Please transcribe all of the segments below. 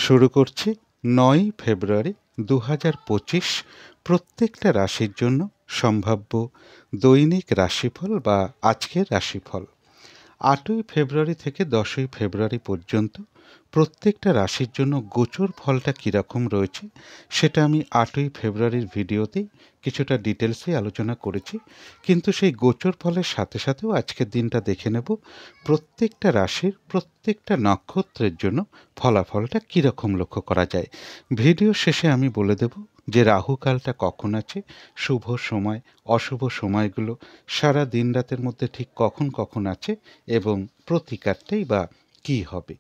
শুরু করছি ৯ ফেব্রুয়ারি ২০২৫ প্রত্যেকটা রাশির জন্য সম্ভাব্য দৈনিক রাশিফল বা আজকের রাশিফল। ৮ই ফেব্রুয়ারি থেকে ১০ই ফেব্রুয়ারি পর্যন্ত প্রত্যেকটা রাশির জন্য গোচর ফলটা কীরকম রয়েছে সেটা আমি ৮ই ফেব্রুয়ারির ভিডিওতেই কিছুটা ডিটেলসে আলোচনা করেছি, কিন্তু সেই গোচর ফলের সাথে সাথেও আজকের দিনটা দেখে নেব প্রত্যেকটা রাশির প্রত্যেকটা নক্ষত্রের জন্য ফলাফলটা কীরকম লক্ষ্য করা যায়। ভিডিও শেষে আমি বলে দেব যে রাহুকালটা কখন আছে, শুভ সময় অশুভ সময়গুলো সারা দিন রাতের মধ্যে ঠিক কখন কখন আছে এবং প্রতিকারটাই বা কী হবে।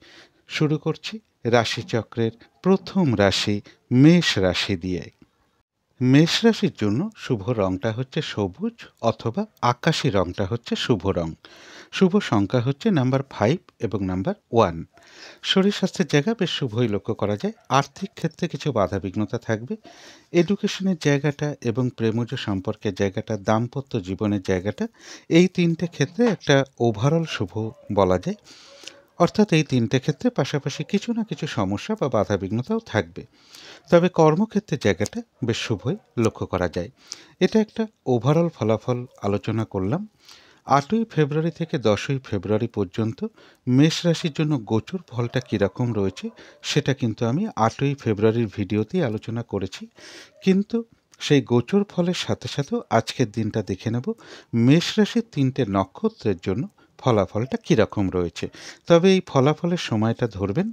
শুরু করছি রাশিচক্রের প্রথম রাশি মেষ রাশি দিয়ে। মেষ রাশির জন্য শুভ রংটা হচ্ছে সবুজ অথবা আকাশি রংটা হচ্ছে শুভ রং। শুভ সংখ্যা হচ্ছে নাম্বার 5 এবং নাম্বার 1। শরীর স্বাস্থ্যের জায়গা বেশ শুভই লক্ষ্য করা যায়। আর্থিক ক্ষেত্রে কিছু বাধাবিঘ্নতা থাকবে। এডুকেশনের জায়গাটা এবং প্রেমজ সম্পর্কের জায়গাটা, দাম্পত্য জীবনের জায়গাটা, এই তিনটে ক্ষেত্রে একটা ওভারঅল শুভ বলা যায়। অর্থাৎ এই তিনটে ক্ষেত্রে পাশাপাশি কিছু না কিছু সমস্যা বা বাধাবিঘ্নতাও থাকবে, তবে কর্মক্ষেত্রের জায়গাটা বেশ শুভই লক্ষ্য করা যায়। এটা একটা ওভারঅল ফলাফল আলোচনা করলাম। ৮ই ফেব্রুয়ারি থেকে 10ই ফেব্রুয়ারি পর্যন্ত মেষ রাশির জন্য গোচর ফলটা কীরকম রয়েছে সেটা কিন্তু আমি 8ই ফেব্রুয়ারির ভিডিওতেই আলোচনা করেছি, কিন্তু সেই গোচর ফলের সাথে সাথেও আজকের দিনটা দেখে নেব মেষ রাশির 3টে নক্ষত্রের জন্য ফলাফলটা কীরকম রয়েছে। তবে এই ফলাফলের সময়টা ধরবেন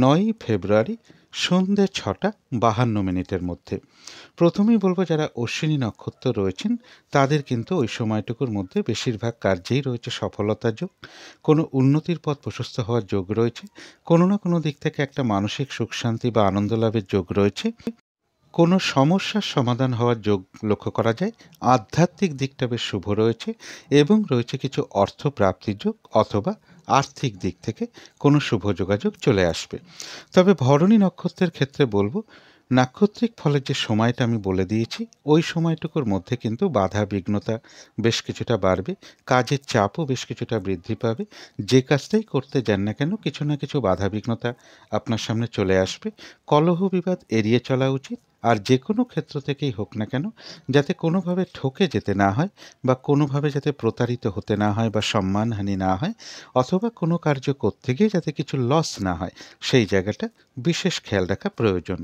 9ই ফেব্রুয়ারি সন্ধ্যে 6:52 মধ্যে। প্রথমেই বলবো যারা অশ্বিনী নক্ষত্র রয়েছেন তাদের কিন্তু ওই সময়টুকুর মধ্যে বেশিরভাগ কার্যেই রয়েছে সফলতার যোগ, কোনো উন্নতির পথ প্রশস্ত হওয়ার যোগ রয়েছে, কোনো না কোনো দিক থেকে একটা মানসিক সুখ শান্তি বা আনন্দ লাভের যোগ রয়েছে, কোনো সমস্যার সমাধান হওয়ার যোগ লক্ষ্য করা যায়। আধ্যাত্মিক দিকটা বেশ শুভ রয়েছে এবং রয়েছে কিছু অর্থ প্রাপ্তির যোগ অথবা আর্থিক দিক থেকে কোনো শুভ যোগাযোগ চলে আসবে। তবে ভরণী নক্ষত্রের ক্ষেত্রে বলবো নাক্ষত্রিক ফলের যে সময়টা আমি বলে দিয়েছি ওই সময়টুকুর মধ্যে কিন্তু বাধা বিঘ্নতা বেশ কিছুটা বাড়বে, কাজের চাপও বেশ কিছুটা বৃদ্ধি পাবে। যে কাজটাই করতে যান না কেন কিছু না কিছু বাধা বিঘ্নতা আপনার সামনে চলে আসবে। কলহ বিবাদ এড়িয়ে চলা উচিত। আর যে কোনো ক্ষেত্র থেকেই হোক না কেন যাতে কোনোভাবে ঠকে যেতে না হয় বা কোনোভাবে যাতে প্রতারিত হতে না হয় বা সম্মানহানি না হয় অথবা কোনো কার্য করতে গিয়ে যাতে কিছু লস না হয় সেই জায়গাটা বিশেষ খেয়াল রাখা প্রয়োজন।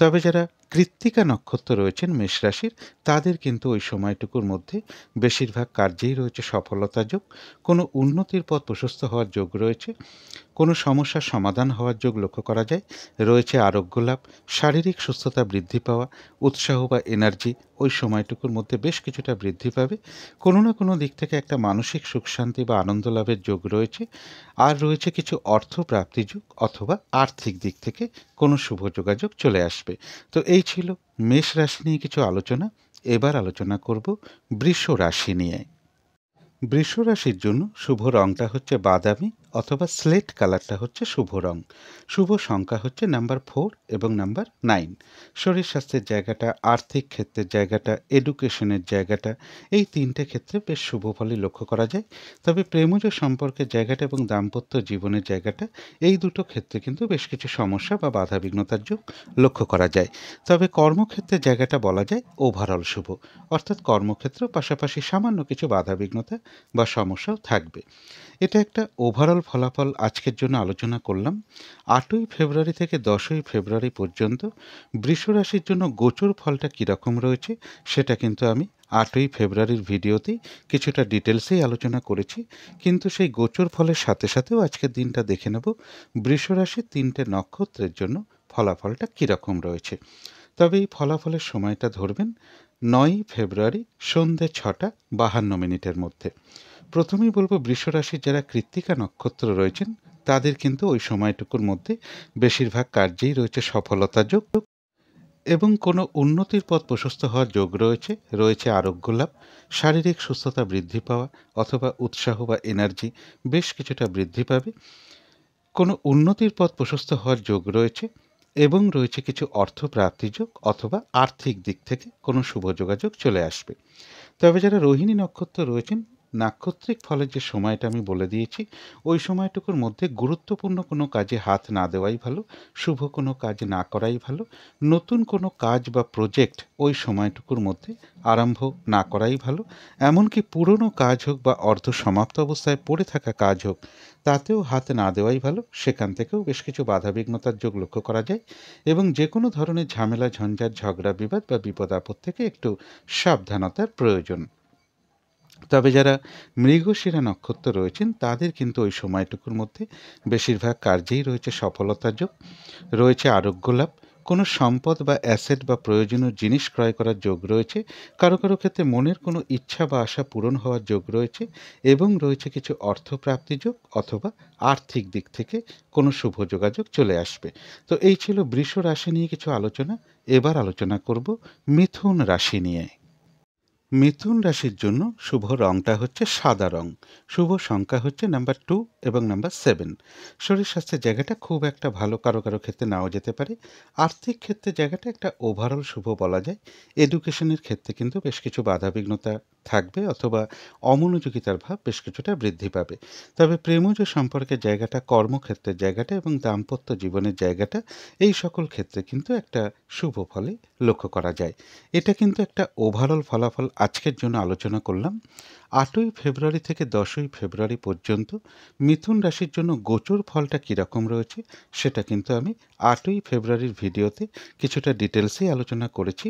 তবে যারা কৃত্তিকা নক্ষত্র রয়েছেন মেষ রাশির তাদের কিন্তু ওই সময়টুকুর মধ্যে বেশিরভাগ কার্যেই রয়েছে সফলতার যোগ, কোনো উন্নতির পথ প্রশস্ত হওয়ার যোগ রয়েছে, কোনো সমস্যার সমাধান হওয়ার যোগ লক্ষ্য করা যায়, রয়েছে আরোগ্য লাভ, শারীরিক সুস্থতা বৃদ্ধি পাওয়া, উৎসাহ বা এনার্জি ওই সময়টুকুর মধ্যে বেশ কিছুটা বৃদ্ধি পাবে, কোনো না কোনো দিক থেকে একটা মানসিক সুখ শান্তি বা আনন্দ লাভের যোগ রয়েছে, আর রয়েছে কিছু অর্থ প্রাপ্তি যোগ অথবা আর্থিক দিক থেকে কোনো শুভ যোগাযোগ চলে আসবে। তো এই ছিল মেষ রাশি নিয়ে কিছু আলোচনা। এবার আলোচনা করব বৃষ রাশি নিয়ে। বৃষ রাশির জন্য শুভ রংটা হচ্ছে বাদামি অথবা স্লেট কালারটা হচ্ছে শুভ রং। শুভ সংখ্যা হচ্ছে নাম্বার 4 এবং নাম্বার 9। শরীর স্বাস্থ্যের জায়গাটা, আর্থিক ক্ষেত্রের জায়গাটা, এডুকেশনের জায়গাটা, এই তিনটে ক্ষেত্রে বেশ শুভ ফলই লক্ষ্য করা যায়। তবে প্রেমজ সম্পর্কের জায়গাটা এবং দাম্পত্য জীবনের জায়গাটা, এই দুটো ক্ষেত্রে কিন্তু বেশ কিছু সমস্যা বা বাধা বিঘ্নতার যোগ লক্ষ্য করা যায়। তবে কর্মক্ষেত্রের জায়গাটা বলা যায় ওভারঅল শুভ, অর্থাৎ কর্মক্ষেত্র পাশাপাশি সামান্য কিছু বাধা বিঘ্নতা বা সমস্যাও থাকবে। এটা একটা ওভারঅল ফলাফল আজকের জন্য আলোচনা করলাম। 8ই ফেব্রুয়ারি থেকে 10ই ফেব্রুয়ারি পর্যন্ত বৃষ রাশির জন্য গোচর ফলটা কীরকম রয়েছে সেটা কিন্তু আমি 8ই ফেব্রুয়ারির ভিডিওতেই কিছুটা ডিটেলসেই আলোচনা করেছি, কিন্তু সেই গোচর ফলের সাথে সাথেও আজকের দিনটা দেখে নেব বৃষ রাশির 3টে নক্ষত্রের জন্য ফলাফলটা কীরকম রয়েছে। তবে এই ফলাফলের সময়টা ধরবেন 9ই ফেব্রুয়ারি সন্ধ্যে 6:52 মধ্যে। প্রথমেই বলবো বৃষ রাশির যারা কৃত্তিকা নক্ষত্র রয়েছেন তাদের কিন্তু ওই সময়টুকুর মধ্যে বেশিরভাগ কার্যেই রয়েছে সফলতার যোগ এবং কোনো উন্নতির পথ প্রশস্ত হওয়ার যোগ রয়েছে, রয়েছে আরোগ্য লাভ, শারীরিক সুস্থতা বৃদ্ধি পাওয়া অথবা উৎসাহ বা এনার্জি বেশ কিছুটা বৃদ্ধি পাবে, কোনো উন্নতির পথ প্রশস্ত হওয়ার যোগ রয়েছে এবং রয়েছে কিছু অর্থ প্রাপ্তি যোগ অথবা আর্থিক দিক থেকে কোনো শুভ যোগাযোগ চলে আসবে। তবে যারা রোহিণী নক্ষত্র রয়েছেন নাক্ষত্রিক ফলের যে সময়টা আমি বলে দিয়েছি, ওই সময়টুকুর মধ্যে গুরুত্বপূর্ণ কোনো কাজে হাত না দেওয়াই ভালো, শুভ কোনো কাজ না করাই ভালো, নতুন কোনো কাজ বা প্রজেক্ট ওই সময়টুকুর মধ্যে আরম্ভ না করাই ভালো, এমনকি পুরনো কাজ হোক বা অর্ধ সমাপ্ত অবস্থায় পড়ে থাকা কাজ হোক, তাতেও হাত না দেওয়াই ভালো। সেখান থেকেও বেশ কিছু বাধাবিঘ্নতার যোগ লক্ষ্য করা যায় এবং যে কোনো ধরনের ঝামেলা, ঝঞ্ঝাট, ঝগড়া, বিবাদ বা বিপদ আপদ থেকে একটু সাবধানতার প্রয়োজন। তবে যারা মৃগশিরা নক্ষত্র রয়েছেন তাদের কিন্তু ওই সময়টুকুর মধ্যে বেশিরভাগ কার্যেই রয়েছে সফলতার যোগ, রয়েছে আরোগ্য লাভ, কোনো সম্পদ বা অ্যাসেট বা প্রয়োজনীয় জিনিস ক্রয় করার যোগ রয়েছে, কারো কারো ক্ষেত্রে মনের কোনো ইচ্ছা বা আশা পূরণ হওয়ার যোগ রয়েছে এবং রয়েছে কিছু অর্থপ্রাপ্তি যোগ অথবা আর্থিক দিক থেকে কোনো শুভ যোগাযোগ চলে আসবে। তো এই ছিল বৃষ রাশি নিয়ে কিছু আলোচনা। এবার আলোচনা করব মিথুন রাশি নিয়ে। মিথুন রাশির জন্য শুভ রংটা হচ্ছে সাদা রং, শুভ সংখ্যা হচ্ছে নাম্বার 2 এবং নাম্বার 7। শরীর স্বাস্থ্যের জায়গাটা খুব একটা ভালো, কারো কারো ক্ষেত্রে নাও যেতে পারে। আর্থিক ক্ষেত্রে জায়গাটা একটা ওভারঅল শুভ বলা যায়। এডুকেশনের ক্ষেত্রে কিন্তু বেশ কিছু বাধাবিঘ্নতা থাকবে অথবা অমনোযোগিতার ভাব বেশ কিছুটা বৃদ্ধি পাবে। তবে প্রেমজ সম্পর্কের জায়গাটা, কর্মক্ষেত্রের জায়গাটা এবং দাম্পত্য জীবনের জায়গাটা, এই সকল ক্ষেত্রে কিন্তু একটা শুভ ফলে লক্ষ্য করা যায়। এটা কিন্তু একটা ওভারঅল ফলাফল আজকের জন্য আলোচনা করলাম। 8ই ফেব্রুয়ারি থেকে 10ই ফেব্রুয়ারি পর্যন্ত মিথুন রাশির জন্য গোচর ফলটা কীরকম রয়েছে সেটা কিন্তু আমি 8ই ফেব্রুয়ারির ভিডিওতে কিছুটা ডিটেলসেই আলোচনা করেছি।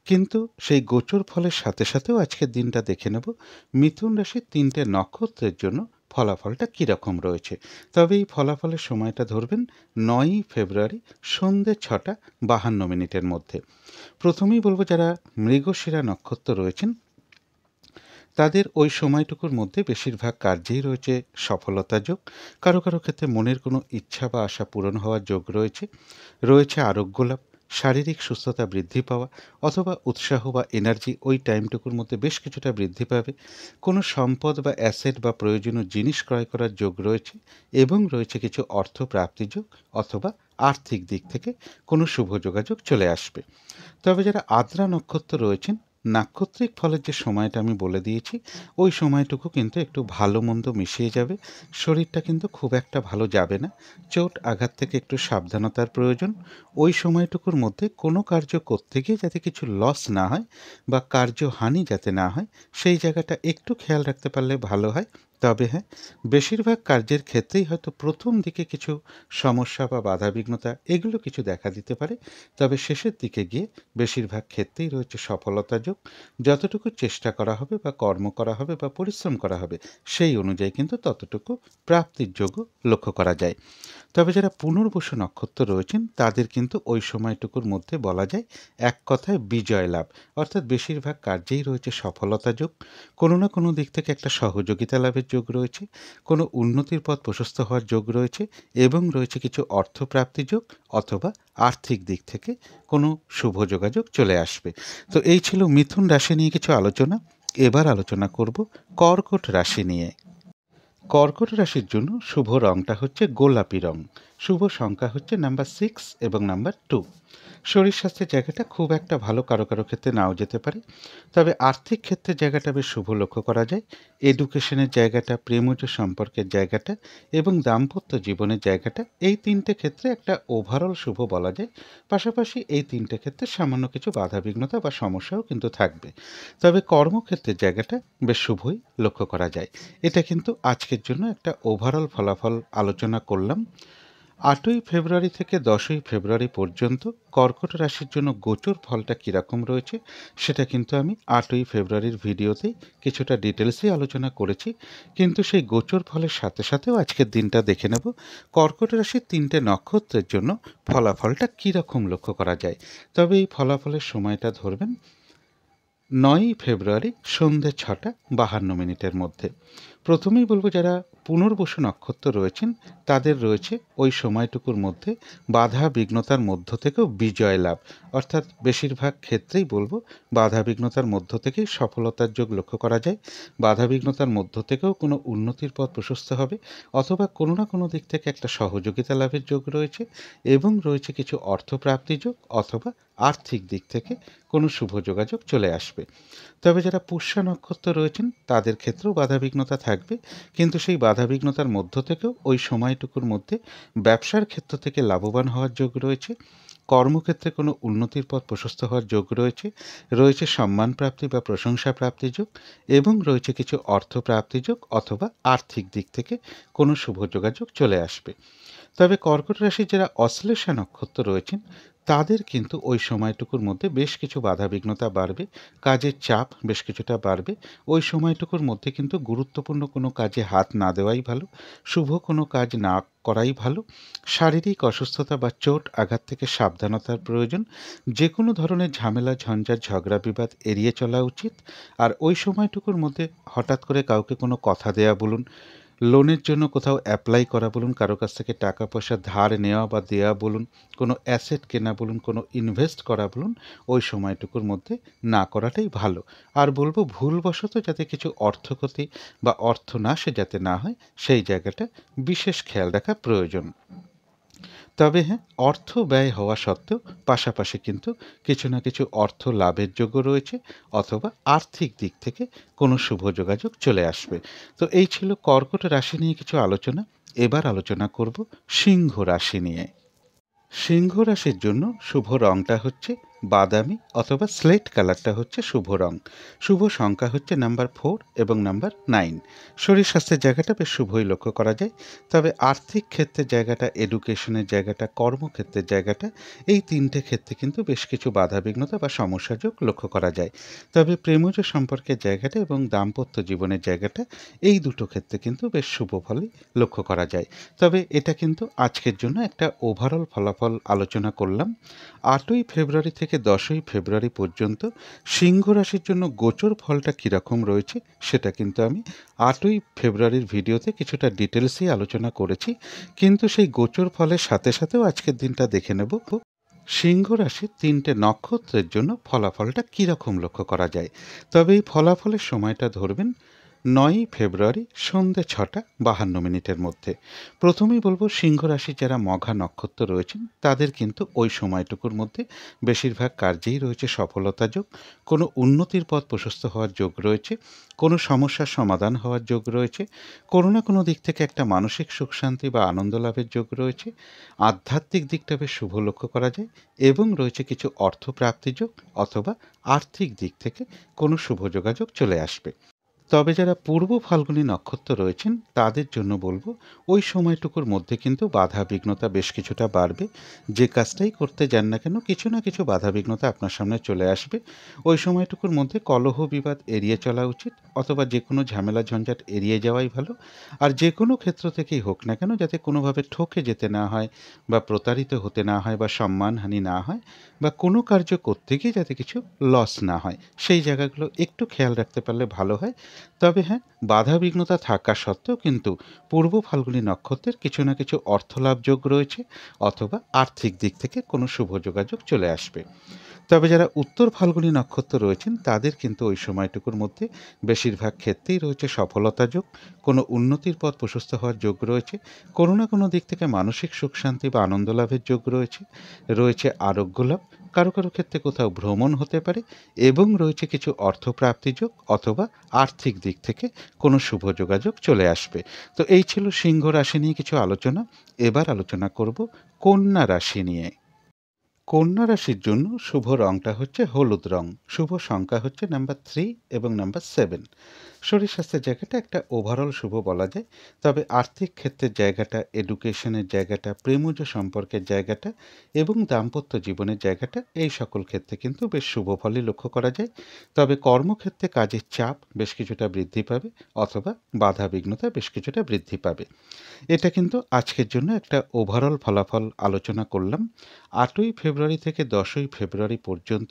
কিন্তু সেই গোচর ফলের সাথে সাথেও আজকের দিনটা দেখে নেব মিথুন রাশির 3টে নক্ষত্রের জন্য ফলাফলটা কীরকম রয়েছে। তবে এই ফলাফলের সময়টা ধরবেন 9ই ফেব্রুয়ারি সন্ধ্যে 6টা 52 মিনিটের মধ্যে। প্রথমেই বলবো যারা মৃগশিরা নক্ষত্র রয়েছেন তাদের ওই সময়টুকুর মধ্যে বেশিরভাগ কার্যেই রয়েছে সফলতা যোগ, কারো কারো ক্ষেত্রে মনের কোনো ইচ্ছা বা আশা পূরণ হওয়ার যোগ রয়েছে, রয়েছে আরোগ্য লাভ, শারীরিক সুস্থতা বৃদ্ধি পাওয়া অথবা উৎসাহ বা এনার্জি ওই টাইমটুকুর মধ্যে বেশ কিছুটা বৃদ্ধি পাবে, কোনো সম্পদ বা অ্যাসেট বা প্রয়োজনীয় জিনিস ক্রয় করার যোগ রয়েছে এবং রয়েছে কিছু অর্থ প্রাপ্তি যোগ অথবা আর্থিক দিক থেকে কোনো শুভ যোগাযোগ চলে আসবে। তবে যারা আদ্রা নক্ষত্র রয়েছেন, নাক্ষত্রিক ফলের যে সময়টা আমি বলে দিয়েছি, ওই সময়টুকু কিন্তু একটু ভালো মন্দ মিশিয়ে যাবে। শরীরটা কিন্তু খুব একটা ভালো যাবে না। চোট আঘাত থেকে একটু সাবধানতার প্রয়োজন। ওই সময়টুকুর মধ্যে কোনো কার্য করতে গিয়ে যাতে কিছু লস না হয় বা কার্যহানি যাতে না হয়, সেই জায়গাটা একটু খেয়াল রাখতে পারলে ভালো হয়। তবে হ্যাঁ, বেশিরভাগ কার্যের ক্ষেত্রেই হয়তো প্রথম দিকে কিছু সমস্যা বা বাধাবিঘ্নতা এগুলো কিছু দেখা দিতে পারে। তবে শেষের দিকে গিয়ে বেশিরভাগ ক্ষেত্রেই রয়েছে সফলতা যোগ। যতটুকু চেষ্টা করা হবে বা কর্ম করা হবে বা পরিশ্রম করা হবে, সেই অনুযায়ী কিন্তু ততটুকু প্রাপ্তির যোগও লক্ষ্য করা যায়। তবে যারা পুনর্বসু নক্ষত্র রয়েছেন তাদের কিন্তু ওই সময়টুকুর মধ্যে বলা যায় এক কথায় বিজয় লাভ, অর্থাৎ বেশিরভাগ কার্যেই রয়েছে সফলতা যোগ, কোনো না কোনো দিক থেকে একটা সহযোগিতা লাভের যোগ রয়েছে, কোনো উন্নতির পথ প্রশস্ত হওয়ার যোগ রয়েছে এবং রয়েছে কিছু অর্থপ্রাপ্তি যোগ অথবা আর্থিক দিক থেকে কোনো শুভ যোগাযোগ চলে আসবে। তো এই ছিল মিথুন রাশি নিয়ে কিছু আলোচনা। এবার আলোচনা করব কর্কট রাশি নিয়ে। কর্কট রাশির জন্য শুভ রংটা হচ্ছে গোলাপি রং, শুভ সংখ্যা হচ্ছে নাম্বার 6 এবং নাম্বার 2। শরীর স্বাস্থ্যের জায়গাটা খুব একটা ভালো, কারো কারো ক্ষেত্রে নাও যেতে পারে। তবে আর্থিক ক্ষেত্রে জায়গাটা বেশ শুভ লক্ষ্য করা যায়। এডুকেশনের জায়গাটা, প্রেমজ সম্পর্কের জায়গাটা এবং দাম্পত্য জীবনের জায়গাটা, এই 3টে ক্ষেত্রে একটা ওভারঅল শুভ বলা যায়। পাশাপাশি এই 3টে ক্ষেত্রে সামান্য কিছু বাধাবিঘ্নতা বা সমস্যাও কিন্তু থাকবে। তবে কর্মক্ষেত্রের জায়গাটা বেশ শুভই লক্ষ্য করা যায়। এটা কিন্তু আজকের জন্য একটা ওভারঅল ফলাফল আলোচনা করলাম। 8ই ফেব্রুয়ারি থেকে 10ই ফেব্রুয়ারি পর্যন্ত কর্কট রাশির জন্য গোচর ফলটা কীরকম রয়েছে সেটা কিন্তু আমি 8ই ফেব্রুয়ারির ভিডিওতেই কিছুটা ডিটেলসেই আলোচনা করেছি। কিন্তু সেই গোচর ফলের সাথে সাথেও আজকের দিনটা দেখে নেব কর্কট রাশির 3টে নক্ষত্রের জন্য ফলাফলটা কীরকম লক্ষ্য করা যায়। তবে এই ফলাফলের সময়টা ধরবেন 9ই ফেব্রুয়ারি সন্ধ্যে 6টা 52 মিনিটের মধ্যে। প্রথমেই বলবো যারা পুনর্বসু নক্ষত্র রয়েছেন তাদের রয়েছে ওই সময়টুকুর মধ্যে বাধা বিঘ্নতার মধ্য থেকেও বিজয় লাভ, অর্থাৎ বেশিরভাগ ক্ষেত্রেই বলবো বাধা বিঘ্নতার মধ্য থেকেই সফলতার যোগ লক্ষ্য করা যায়। বাধা বিঘ্নতার মধ্য থেকেও কোনো উন্নতির পথ প্রশস্ত হবে অথবা কোনো না কোনো দিক থেকে একটা সহযোগিতা লাভের যোগ রয়েছে এবং রয়েছে কিছু অর্থপ্রাপ্তি যোগ অথবা আর্থিক দিক থেকে কোনো শুভ যোগাযোগ চলে আসবে। তবে যারা পুষ্যা নক্ষত্র রয়েছেন তাদের ক্ষেত্রেও বাধাবিঘ্নতা থাকবে, কিন্তু সেই বাধাবিঘ্নতার মধ্য থেকেও ওই সময়টুকুর মধ্যে ব্যবসার ক্ষেত্র থেকে লাভবান হওয়ার যোগ রয়েছে, কর্মক্ষেত্রে কোনো উন্নতির পথ প্রশস্ত হওয়ার যোগ রয়েছে, রয়েছে সম্মান প্রাপ্তি বা প্রশংসা প্রাপ্তির যোগ, এবং রয়েছে কিছু অর্থ প্রাপ্তির যোগ অথবা আর্থিক দিক থেকে কোনো শুভ যোগাযোগ চলে আসবে। তবে কর্কট রাশির যারা অশ্লেষা নক্ষত্র রয়েছেন তাদের কিন্তু ওই সময়টুকুর মধ্যে বেশ কিছু বাধাবিঘ্নতা বাড়বে, কাজের চাপ বেশ কিছুটা বাড়বে। ওই সময়টুকুর মধ্যে কিন্তু গুরুত্বপূর্ণ কোনো কাজে হাত না দেওয়াই ভালো, শুভ কোনো কাজ না করাই ভালো। শারীরিক অসুস্থতা বা চোট আঘাত থেকে সাবধানতার প্রয়োজন। যে কোনো ধরনের ঝামেলা ঝঞ্ঝাট ঝগড়া বিবাদ এড়িয়ে চলা উচিত। আর ওই সময়টুকুর মধ্যে হঠাৎ করে কাউকে কোনো কথা দেয়া বলুন, লোনের জন্য কোথাও অ্যাপ্লাই করা বলুন, কারো কাছ থেকে টাকা পয়সা ধার নেওয়া বা দেওয়া বলুন, কোনো অ্যাসেট কেনা বলুন, কোনো ইনভেস্ট করা বলুন, ওই সময়টুকুর মধ্যে না করাটাই ভালো। আর বলবো ভুলবশত যাতে কিছু অর্থক্ষতি বা অর্থনাশে যাতে না হয় সেই জায়গাটা বিশেষ খেয়াল রাখা প্রয়োজন। তবে হ্যাঁ, অর্থ ব্যয় হওয়া সত্ত্বেও পাশাপাশি কিন্তু কিছু না কিছু অর্থ লাভের যোগ্য রয়েছে, অথবা আর্থিক দিক থেকে কোনো শুভ যোগাযোগ চলে আসবে। তো এই ছিল কর্কট রাশি নিয়ে কিছু আলোচনা। এবার আলোচনা করব সিংহ রাশি নিয়ে। সিংহ রাশির জন্য শুভ রংটা হচ্ছে বাদামি অথবা স্লেট কালারটা হচ্ছে শুভ রং। শুভ সংখ্যা হচ্ছে নাম্বার 4 এবং নাম্বার 9। শরীর স্বাস্থ্যের জায়গাটা বেশ শুভই লক্ষ্য করা যায়। তবে আর্থিক ক্ষেত্রের জায়গাটা, এডুকেশনের জায়গাটা, কর্মক্ষেত্রের জায়গাটা, এই তিনটে ক্ষেত্রে কিন্তু বেশ কিছু বাধাবিঘ্নতা বা সমস্যাযোগ লক্ষ্য করা যায়। তবে প্রেমজ সম্পর্কের জায়গাটা এবং দাম্পত্য জীবনের জায়গাটা, এই দুটো ক্ষেত্রে কিন্তু বেশ শুভ ফলই লক্ষ্য করা যায়। তবে এটা কিন্তু আজকের জন্য একটা ওভারঅল ফলাফল আলোচনা করলাম। 8ই ফেব্রুয়ারি থেকে 10ই ফেব্রুয়ারি পর্যন্ত সিংহ রাশির জন্য গোচর ফলটা কীরকম রয়েছে সেটা কিন্তু আমি 8ই ফেব্রুয়ারির ভিডিওতে কিছুটা ডিটেলসেই আলোচনা করেছি, কিন্তু সেই গোচর ফলের সাথে সাথেও আজকের দিনটা দেখে নেব সিংহ রাশির 3টে নক্ষত্রের জন্য ফলাফলটা কীরকম লক্ষ্য করা যায়। তবে এই ফলাফলের সময়টা ধরবেন 9ই ফেব্রুয়ারি সন্ধ্যে 6:52 মধ্যে। প্রথমেই বলবো সিংহ রাশির যারা মঘা নক্ষত্র রয়েছেন তাদের কিন্তু ওই সময়টুকুর মধ্যে বেশিরভাগ কার্যেই রয়েছে সফলতা যোগ, কোনো উন্নতির পথ প্রশস্ত হওয়ার যোগ রয়েছে, কোনো সমস্যার সমাধান হওয়ার যোগ রয়েছে, কোনো না কোনো দিক থেকে একটা মানসিক সুখ শান্তি বা আনন্দ লাভের যোগ রয়েছে, আধ্যাত্মিক দিকটা বেশ শুভ লক্ষ্য করা যায়, এবং রয়েছে কিছু অর্থ প্রাপ্তি যোগ অথবা আর্থিক দিক থেকে কোনো শুভ যোগাযোগ চলে আসবে। তবে যারা পূর্ব ফাল্গুনী নক্ষত্র রয়েছেন তাদের জন্য বলবো ওই সময়টুকুর মধ্যে কিন্তু বাধা বিঘ্নতা বেশ কিছুটা বাড়বে। যে কাজটাই করতে যান না কেন কিছু না কিছু বাধা বিঘ্নতা আপনার সামনে চলে আসবে। ওই সময়টুকুর মধ্যে কলহ বিবাদ এড়িয়ে চলা উচিত, অথবা যে কোনো ঝামেলা ঝঞ্ঝাট এড়িয়ে যাওয়াই ভালো। আর যে কোনো ক্ষেত্র থেকেই হোক না কেন যাতে কোনোভাবে ঠকে যেতে না হয় বা প্রতারিত হতে না হয় বা সম্মানহানি না হয়, বা কোনো কার্য করতে গিয়ে যাতে কিছু লস না হয়, সেই জায়গাগুলো একটু খেয়াল রাখতে পারলে ভালো হয়। তবে হ্যাঁ, বাধাবিঘ্নতা থাকা সত্ত্বেও কিন্তু পূর্ব ফাল্গুনী নক্ষত্রের কিছু না কিছু অর্থলাভ যোগ রয়েছে, অথবা আর্থিক দিক থেকে কোনো শুভ যোগাযোগ চলে আসবে। তবে যারা উত্তর ফাল্গুনী নক্ষত্র রয়েছেন তাদের কিন্তু ওই সময়টুকুর মধ্যে বেশিরভাগ ক্ষেত্রেই রয়েছে সফলতা যোগ, কোনো উন্নতির পথ প্রশস্ত হওয়ার যোগ রয়েছে, কোনো না কোনো দিক থেকে মানসিক সুখ শান্তি বা আনন্দ লাভের যোগ রয়েছে, রয়েছে আরোগ্য লাভ, কারো কারো ক্ষেত্রে কোথাও ভ্রমণ হতে পারে, এবং রয়েছে কিছু অর্থপ্রাপ্তি যোগ অথবা আর্থিক দিক থেকে কোনো শুভ যোগাযোগ চলে আসবে। তো এই ছিল সিংহ রাশি নিয়ে কিছু আলোচনা। এবার আলোচনা করব কন্যা রাশি নিয়ে। কন্যা রাশির জন্য শুভ রংটা হচ্ছে হলুদ রং। শুভ সংখ্যা হচ্ছে নাম্বার 3 এবং নাম্বার 7। শরীর স্বাস্থ্যের জায়গাটা একটা ওভারঅল শুভ বলা যায়। তবে আর্থিক ক্ষেত্রের জায়গাটা, এডুকেশনের জায়গাটা, প্রেমজ সম্পর্কের জায়গাটা এবং দাম্পত্য জীবনের জায়গাটা, এই সকল ক্ষেত্রে কিন্তু বেশ শুভ ফলই লক্ষ্য করা যায়। তবে কর্মক্ষেত্রে কাজের চাপ বেশ কিছুটা বৃদ্ধি পাবে, অথবা বাধা বিঘ্নতা বেশ কিছুটা বৃদ্ধি পাবে। এটা কিন্তু আজকের জন্য একটা ওভারঅল ফলাফল আলোচনা করলাম। 8ই ফেব্রুয়ারি থেকে 10ই ফেব্রুয়ারি পর্যন্ত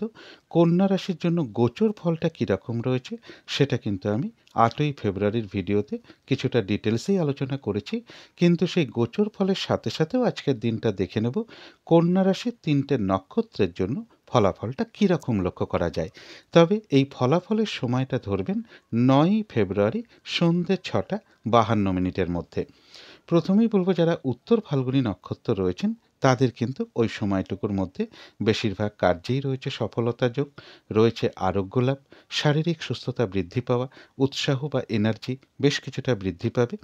কন্যা রাশির জন্য গোচর ফলটা কীরকম রয়েছে সেটা কিন্তু আমি 8ই ফেব্রুয়ারির ভিডিওতে কিছুটা ডিটেলসেই আলোচনা করেছি, কিন্তু সেই গোচর ফলের সাথে সাথেও আজকের দিনটা দেখে নেব কন্যা রাশির 3টে নক্ষত্রের জন্য ফলাফলটা কীরকম লক্ষ্য করা যায়। তবে এই ফলাফলের সময়টা ধরবেন 9ই ফেব্রুয়ারি সন্ধ্যে 6:52 মধ্যে। প্রথমেই বলবো যারা উত্তর ফাল্গুনী নক্ষত্র রয়েছেন তাদের কিন্তু ওই সময়টুকুর মধ্যে বেশিরভাগ কার্যেই রয়েছে সফলতা যোগ, রয়েছে আরোগ্য লাভ, শারীরিক সুস্থতা বৃদ্ধি পাওয়া, উৎসাহ বা এনার্জি বেশ কিছুটা বৃদ্ধি পাবে।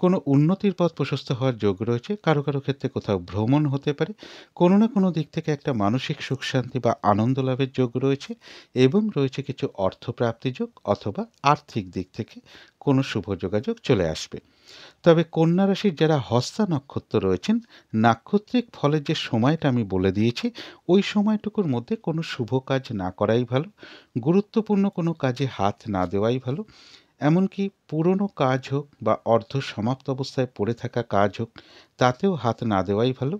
কোনো উন্নতির পথ প্রশস্ত হওয়ার যোগ রয়েছে, কারো কারো ক্ষেত্রে কোথাও ভ্রমণ হতে পারে, কোনো না কোনো দিক থেকে একটা মানসিক সুখ শান্তি বা আনন্দ লাভের যোগ রয়েছে, এবং রয়েছে কিছু অর্থপ্রাপ্তি যোগ অথবা আর্থিক দিক থেকে কোনো শুভ যোগাযোগ চলে আসবে। তবে কন্যা রাশির যারা হস্তা নক্ষত্র রয়েছেন, নাক্ষত্রিক ফলের যে সময়টা আমি বলে দিয়েছি, ওই সময়টুকুর মধ্যে কোনো শুভ কাজ না করাই ভালো, গুরুত্বপূর্ণ কোনো কাজে হাত না দেওয়াই ভালো। এমনকি পুরনো কাজ হোক বা অর্ধ সমাপ্ত অবস্থায় পড়ে থাকা কাজ হোক, তাতেও হাত না দেওয়াই ভালো।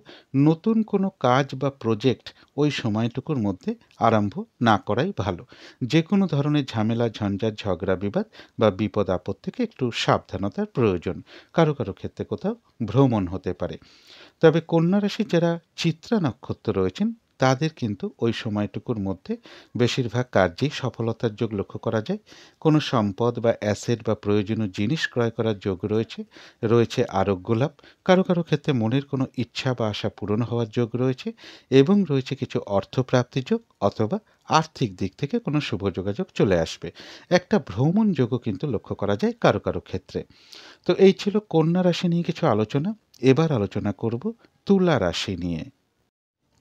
নতুন কোনো কাজ বা প্রজেক্ট ওই সময়টুকুর মধ্যে আরম্ভ না করাই ভালো। যে কোনো ধরনের ঝামেলা, ঝঞ্ঝাট, ঝগড়া, বিবাদ বা বিপদ আপদ থেকে একটু সাবধানতার প্রয়োজন। কারো কারো ক্ষেত্রে কোথাও ভ্রমণ হতে পারে। তবে কন্যা রাশির যারা চিত্রা নক্ষত্র রয়েছেন, তাদের কিন্তু ওই সময়টুকুর মধ্যে বেশিরভাগ কার্যেই সফলতার যোগ লক্ষ্য করা যায়। কোনো সম্পদ বা অ্যাসেট বা প্রয়োজনীয় জিনিস ক্রয় করার যোগ রয়েছে, রয়েছে আরোগ্য লাভ, কারো কারো ক্ষেত্রে মনের কোনো ইচ্ছা বা আশা পূরণ হওয়ার যোগ রয়েছে, এবং রয়েছে কিছু অর্থপ্রাপ্তির যোগ অথবা আর্থিক দিক থেকে কোনো শুভ যোগাযোগ চলে আসবে। একটা ভ্রমণ যোগও কিন্তু লক্ষ্য করা যায় কারো কারো ক্ষেত্রে। তো এই ছিল কন্যা রাশি নিয়ে কিছু আলোচনা। এবার আলোচনা করব তুলা রাশি নিয়ে।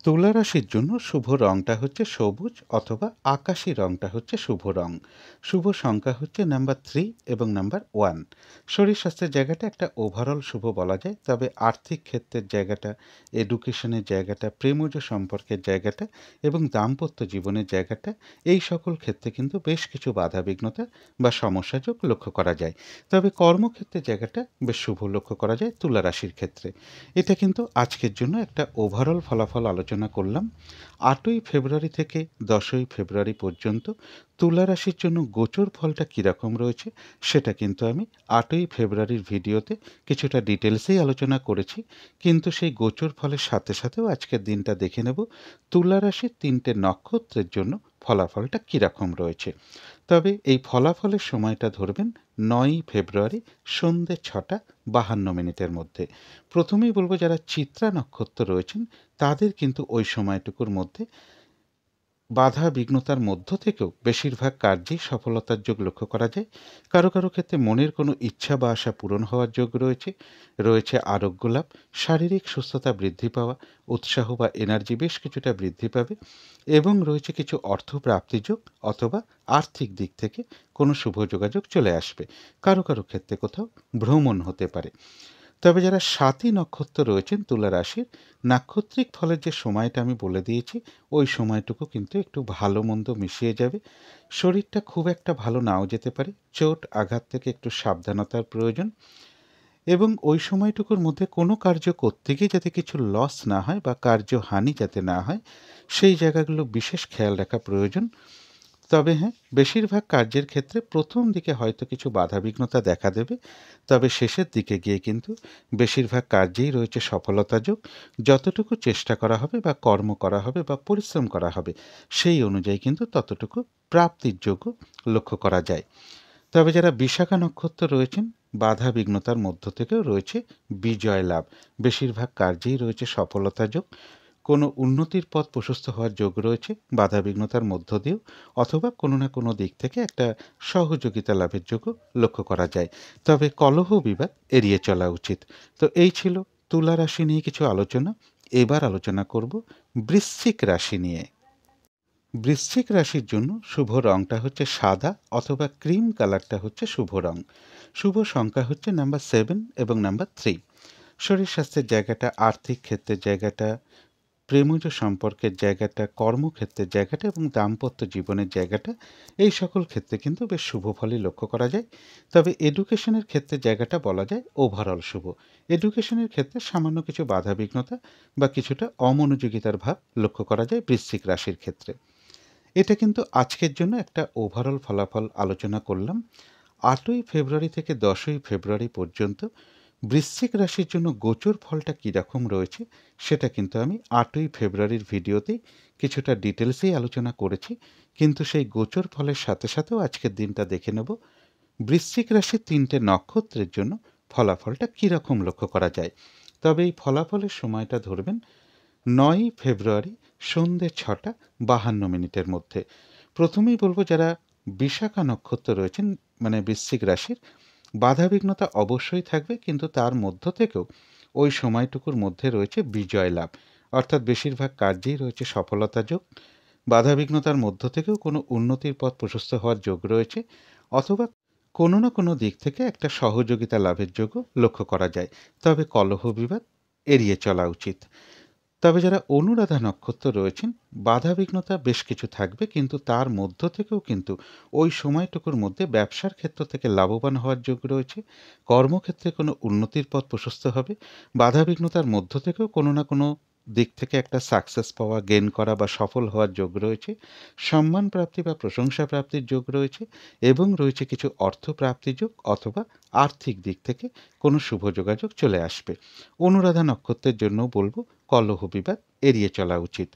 তুলা রাশির জন্য শুভ রংটা হচ্ছে সবুজ অথবা আকাশি রংটা হচ্ছে শুভ রং। শুভ সংখ্যা হচ্ছে নাম্বার 3 এবং নাম্বার 1। শরীর স্বাস্থ্যের জায়গাটা একটা ওভারঅল শুভ বলা যায়, তবে আর্থিক ক্ষেত্রের জায়গাটা, এডুকেশনের জায়গাটা, প্রেমজ সম্পর্কের জায়গাটা এবং দাম্পত্য জীবনের জায়গাটা, এই সকল ক্ষেত্রে কিন্তু বেশ কিছু বাধাবিঘ্নতা বা সমস্যাযোগ লক্ষ্য করা যায়। তবে কর্মক্ষেত্রের জায়গাটা বেশ শুভ লক্ষ্য করা যায় তুলা রাশির ক্ষেত্রে। এটা কিন্তু আজকের জন্য একটা ওভারঅল ফলাফল আলোচনা করলাম। 8ই ফেব্রুয়ারি থেকে 10ই ফেব্রুয়ারি পর্যন্ত তুলা রাশির জন্য গোচর ফলটা কীরকম রয়েছে, সেটা কিন্তু আমি 8ই ফেব্রুয়ারির ভিডিওতে কিছুটা ডিটেলসেই আলোচনা করেছি। কিন্তু সেই গোচর ফলের সাথে সাথেও আজকের দিনটা দেখে নেব তুলা রাশির 3টে নক্ষত্রের জন্য ফলাফলটা কীরকম রয়েছে। তবে এই ফলাফলের সময়টা ধরবেন 9ই ফেব্রুয়ারি সন্ধ্যে 6টা 52 মিনিটের মধ্যে। প্রথমেই বলব যারা চিত্রা নক্ষত্র রয়েছেন, তাদের কিন্তু ওই সময়টুকুর মধ্যে বাধা বিঘ্নতার মধ্য থেকেও বেশিরভাগ কার্যেই সফলতার যোগ লক্ষ্য করা যায়। কারো কারো ক্ষেত্রে মনের কোনো ইচ্ছা বা আশা পূরণ হওয়ার যোগ রয়েছে, রয়েছে আরোগ্য লাভ, শারীরিক সুস্থতা বৃদ্ধি পাওয়া, উৎসাহ বা এনার্জি বেশ কিছুটা বৃদ্ধি পাবে, এবং রয়েছে কিছু অর্থ প্রাপ্তি যোগ অথবা আর্থিক দিক থেকে কোনো শুভ যোগাযোগ চলে আসবে। কারো কারো ক্ষেত্রে কোথাও ভ্রমণ হতে পারে। তবে যারা স্বাতী নক্ষত্র রয়েছেন তুলা রাশির, নাক্ষত্রিক ফলের যে সময়টা আমি বলে দিয়েছি, ওই সময়টুকু কিন্তু একটু ভালো মন্দ মিশিয়ে যাবে। শরীরটা খুব একটা ভালো নাও যেতে পারে, চোট আঘাত থেকে একটু সাবধানতার প্রয়োজন, এবং ওই সময়টুকুর মধ্যে কোনো কার্য করতে গিয়ে যাতে কিছু লস না হয় বা কার্যহানি যাতে না হয়, সেই জায়গাগুলো বিশেষ খেয়াল রাখা প্রয়োজন। তবে হ্যাঁ, বেশিরভাগ কার্যের ক্ষেত্রে প্রথম দিকে হয়তো কিছু বাধাবিঘ্নতা দেখা দেবে, তবে শেষের দিকে গিয়ে কিন্তু বেশিরভাগ কার্যেই রয়েছে সফলতা যোগ। যতটুকু চেষ্টা করা হবে বা কর্ম করা হবে বা পরিশ্রম করা হবে, সেই অনুযায়ী কিন্তু ততটুকু প্রাপ্তির যোগও লক্ষ্য করা যায়। তবে যারা বিশাখা নক্ষত্র রয়েছেন, বাধা বিঘ্নতার মধ্য থেকেও রয়েছে বিজয় লাভ। বেশিরভাগ কার্যেই রয়েছে সফলতা যোগ। কোনো উন্নতির পথ প্রশস্ত হওয়ার যোগ রয়েছে বাধাবিঘ্নতার মধ্য দিয়েও, অথবা কোনো না কোনো দিক থেকে একটা সহযোগিতা লাভের যোগও লক্ষ্য করা যায়। তবে কলহ বিবাদ এড়িয়ে চলা উচিত। তো এই ছিল তুলা রাশি নিয়ে কিছু আলোচনা। এবার আলোচনা করব বৃশ্চিক রাশি নিয়ে। বৃশ্চিক রাশির জন্য শুভ রংটা হচ্ছে সাদা অথবা ক্রিম কালারটা হচ্ছে শুভ রং। শুভ সংখ্যা হচ্ছে নাম্বার 7 এবং নাম্বার 3। শরীর স্বাস্থ্যের জায়গাটা, আর্থিক ক্ষেত্রের জায়গাটা, প্রেমজ সম্পর্কের জায়গাটা, কর্মক্ষেত্রের জায়গাটা এবং দাম্পত্য জীবনের জায়গাটা, এই সকল ক্ষেত্রে কিন্তু বেশ শুভ ফলই লক্ষ্য করা যায়। তবে এডুকেশনের ক্ষেত্রে জায়গাটা বলা যায় ওভারঅল শুভ। এডুকেশনের ক্ষেত্রে সামান্য কিছু বাধাবিঘ্নতা বা কিছুটা অমনোযোগিতার ভাব লক্ষ্য করা যায় বৃশ্চিক রাশির ক্ষেত্রে। এটা কিন্তু আজকের জন্য একটা ওভারঅল ফলাফল আলোচনা করলাম। 8ই ফেব্রুয়ারি থেকে 10ই ফেব্রুয়ারি পর্যন্ত বৃশ্চিক রাশির জন্য গোচর ফলটা কীরকম রয়েছে, সেটা কিন্তু আমি 8ই ফেব্রুয়ারির ভিডিওতেই কিছুটা ডিটেলসেই আলোচনা করেছি। কিন্তু সেই গোচর ফলের সাথে সাথেও আজকের দিনটা দেখে নেব বৃশ্চিক রাশির 3টে নক্ষত্রের জন্য ফলাফলটা কীরকম লক্ষ্য করা যায়। তবে এই ফলাফলের সময়টা ধরবেন 9ই ফেব্রুয়ারি সন্ধ্যে 6:52 মধ্যে। প্রথমেই বলবো যারা বিশাখা নক্ষত্র রয়েছেন মানে বৃশ্চিক রাশির, বাধাবিঘ্নতা অবশ্যই থাকবে, কিন্তু তার মধ্য থেকেও ওই সময়টুকুর মধ্যে রয়েছে বিজয় লাভ, অর্থাৎ বেশিরভাগ কার্যেই রয়েছে সফলতা যোগ। বাধাবিঘ্নতার মধ্য থেকেও কোনো উন্নতির পথ প্রশস্ত হওয়ার যোগ রয়েছে, অথবা কোনো না কোনো দিক থেকে একটা সহযোগিতা লাভের যোগও লক্ষ্য করা যায়। তবে কলহ বিবাদ এড়িয়ে চলা উচিত। তবে যারা অনুরাধা নক্ষত্র রয়েছেন, বাধাবিঘ্নতা বেশ কিছু থাকবে, কিন্তু তার মধ্য থেকেও কিন্তু ওই সময়টুকুর মধ্যে ব্যবসার ক্ষেত্র থেকে লাভবান হওয়ার যোগ রয়েছে। কর্মক্ষেত্রে কোনো উন্নতির পথ প্রশস্ত হবে। বাধাবিঘ্নতার মধ্য থেকেও কোনো না কোনো দিক থেকে একটা সাকসেস পাওয়া, গেইন করা বা সফল হওয়ার যোগ রয়েছে। সম্মান প্রাপ্তি বা প্রশংসা প্রাপ্তির যোগ রয়েছে, এবং রয়েছে কিছু অর্থ প্রাপ্তির যোগ, অথবা আর্থিক দিক থেকে কোনো শুভ যোগাযোগ চলে আসবে। অনুরাধা নক্ষত্রের জন্য বলবো কলহ বিবাদ এড়িয়ে চলা উচিত।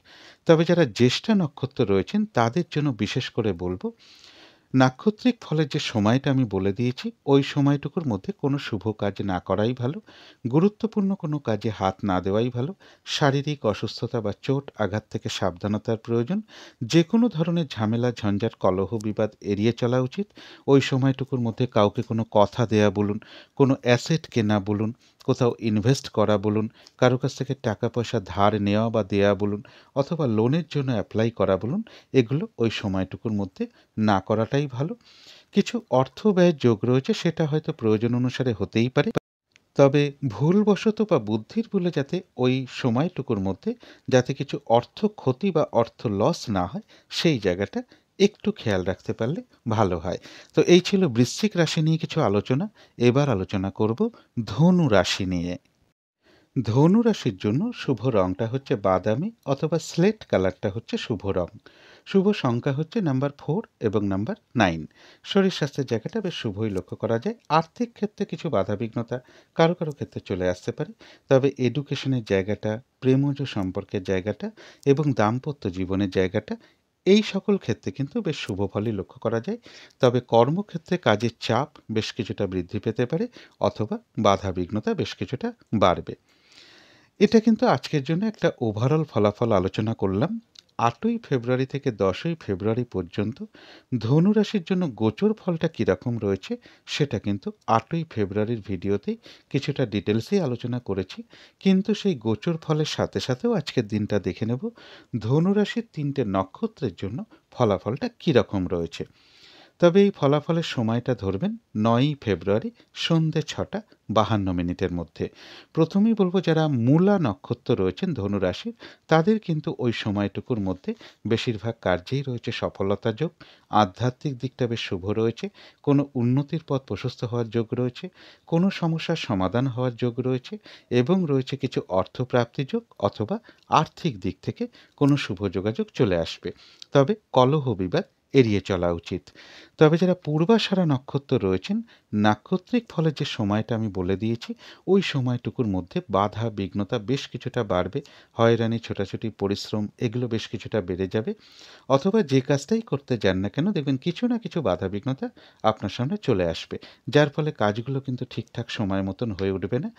তবে যারা জ্যেষ্ঠা নক্ষত্র রয়েছেন তাদের জন্য বিশেষ করে বলবো, নাক্ষত্রিক ফলের যে সময়টা আমি বলে দিয়েছি, ওই সময়টুকুর মধ্যে কোনো শুভ কাজ না করাই ভালো। গুরুত্বপূর্ণ কোনো কাজে হাত না দেওয়াই ভালো। শারীরিক অসুস্থতা বা চোট আঘাত থেকে সাবধানতার প্রয়োজন। যে কোনো ধরনের ঝামেলা, ঝঞ্ঝাট, কলহ বিবাদ এড়িয়ে চলা উচিত। ওই সময়টুকুর মধ্যে কাউকে কোনো কথা দেয়া বলুন, কোনো অ্যাসেট কেনা বলুন, কোথাও ইনভেস্ট করা বলুন, কারো কাছ থেকে টাকা পয়সা ধার নেওয়া বা দেয়া বলুন, অথবা লোনের জন্য অ্যাপ্লাই করা বলুন, এগুলো ওই সময়টুকুর মধ্যে না করাটাই ভালো। কিছু অর্থ ব্যয়ের যোগ রয়েছে, সেটা হয়তো প্রয়োজন অনুসারে হতেই পারে, তবে ভুলবশত বা বুদ্ধির ভুলে যাতে ওই সময়টুকুর মধ্যে যাতে কিছু অর্থ ক্ষতি বা অর্থ লস না হয়, সেই জায়গাটা একটু খেয়াল রাখতে পারলে ভালো হয়। তো এই ছিল বৃশ্চিক রাশি নিয়ে কিছু আলোচনা। এবার আলোচনা করব ধনু রাশি নিয়ে। ধনু রাশির জন্য শুভ রংটা হচ্ছে বাদামি অথবা স্লেট কালারটা হচ্ছে শুভ রং। শুভ সংখ্যা হচ্ছে নাম্বার 4 এবং নাম্বার 9। শরীর স্বাস্থ্যের জায়গাটা বেশ শুভই লক্ষ্য করা যায়। আর্থিক ক্ষেত্রে কিছু বাধাবিঘ্নতা কারো কারো ক্ষেত্রে চলে আসতে পারে, তবে এডুকেশনের জায়গাটা, প্রেমজ সম্পর্কের জায়গাটা এবং দাম্পত্য জীবনের জায়গাটা, এই সকল ক্ষেত্রে কিন্তু বেশ শুভ ফলই লক্ষ্য করা যায়। তবে কর্মক্ষেত্রে কাজের চাপ বেশ কিছুটা বৃদ্ধি পেতে পারে, অথবা বাধাবিঘ্নতা বেশ কিছুটা বাড়বে। এটা কিন্তু আজকের জন্য একটা ওভারঅল ফলাফল আলোচনা করলাম। 8ই ফেব্রুয়ারি থেকে 10ই ফেব্রুয়ারি পর্যন্ত ধনু রাশির জন্য গোচর ফলটা কীরকম রয়েছে, সেটা কিন্তু 8ই ফেব্রুয়ারির ভিডিওতেই কিছুটা ডিটেলসেই আলোচনা করেছি। কিন্তু সেই গোচর ফলের সাথে সাথেও আজকের দিনটা দেখে নেব ধনু রাশির 3টে নক্ষত্রের জন্য ফলাফলটা কীরকম রয়েছে। তবে এই ফলাফলের সময়টা ধরবেন 9ই ফেব্রুয়ারি সন্ধ্যে 6:52 মধ্যে। প্রথমেই বলবো যারা মূলা নক্ষত্র রয়েছেন ধনু রাশির, তাদের কিন্তু ওই সময়টুকুর মধ্যে বেশিরভাগ কার্যেই রয়েছে সফলতা যোগ। আধ্যাত্মিক দিকটা বেশ শুভ রয়েছে। কোনো উন্নতির পথ প্রশস্ত হওয়ার যোগ রয়েছে। কোনো সমস্যার সমাধান হওয়ার যোগ রয়েছে, এবং রয়েছে কিছু অর্থপ্রাপ্তি যোগ, অথবা আর্থিক দিক থেকে কোনো শুভ যোগাযোগ চলে আসবে। তবে কলহ বিবাদ এড়িয়ে চলা উচিত। তবে যারা পূর্বাষাঢ়া নক্ষত্র রয়েছেন, নাক্ষত্রিক ফলের যে সময়টা আমি বলে দিয়েছি, ওই সময়টুকুর মধ্যে বাধা বিঘ্নতা বেশ কিছুটা বাড়বে। হয়রানি, ছোটাছুটি, পরিশ্রম এগুলো বেশ কিছুটা বেড়ে যাবে। অথবা যে কাজটাই করতে যান না কেন, দেখবেন কিছু না কিছু বাধা বিঘ্নতা আপনার সামনে চলে আসবে, যার ফলে কাজগুলো কিন্তু ঠিকঠাক সময় মতন হয়ে উঠবে না।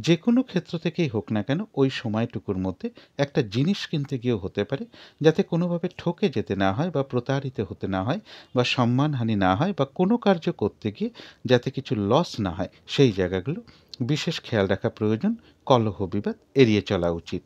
যে কোনো ক্ষেত্র থেকেই হোক না কেন, ওই সময়টুকুর মধ্যে একটা জিনিস কিনতে গিয়েও হতে পারে, যাতে কোনোভাবে ঠকে যেতে না হয় বা প্রতারিত হতে না হয়, বা সম্মানহানি না হয়, বা কোনো কার্য করতে গিয়ে যাতে কিছু লস না হয়, সেই জায়গাগুলো বিশেষ খেয়াল রাখা প্রয়োজন। কলহ বিবাদ এড়িয়ে চলা উচিত।